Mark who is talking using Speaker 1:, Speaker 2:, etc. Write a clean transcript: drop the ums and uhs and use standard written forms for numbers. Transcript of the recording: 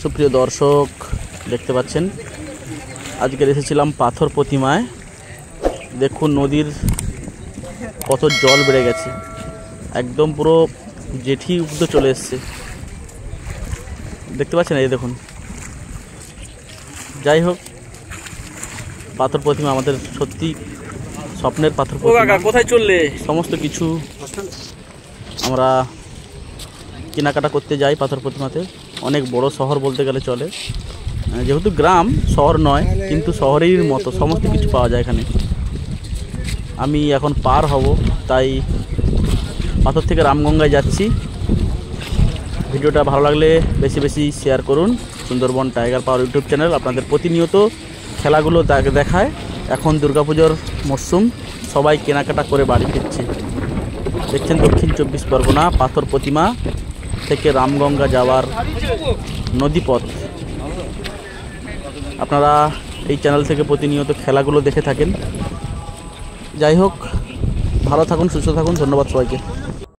Speaker 1: সুপ্রিয় দর্শক, দেখতে পাচ্ছেন আজকে এসেছিলাম পাথর প্রতিমায়। দেখুন নদীর কত জল বেড়ে গেছে, একদম পুরো জেঠি উঠতে চলে এসছে। দেখতে পাচ্ছেন, এই দেখুন। যাই হোক, পাথর প্রতিমা আমাদের সত্যি স্বপ্নের পাথর প্রতিমা। কোথায় চললে? সমস্ত কিছু আমরা কেনাকাটা করতে যাই পাথর প্রতিমাতে। অনেক বড় শহর বলতে গেলে চলে, যেহেতু গ্রাম, শহর নয়, কিন্তু শহরের মতো সমস্ত কিছু পাওয়া যায় এখানে। আমি এখন পার হব, তাই পাথর থেকে রামগঙ্গায় যাচ্ছি। ভিডিওটা ভালো লাগলে বেশি বেশি শেয়ার করুন। সুন্দরবন টাইগার পাওয়ার ইউটিউব চ্যানেল আপনাদের প্রতিনিয়ত খেলাগুলো দেখায়। এখন দুর্গাপুজোর মরশুম, সবাই কেনাকাটা করে বাড়ি ফিরছে। দেখছেন দক্ষিণ 24 পরগনা পাথর প্রতিমা থেকে রামগঙ্গা যাওয়ার নদীপথ। আপনারা এই চ্যানেল থেকে প্রতিনিয়ত খেলাগুলো দেখে থাকেন। যাই হোক, ভালো থাকুন, সুস্থ থাকুন। ধন্যবাদ সবাইকে।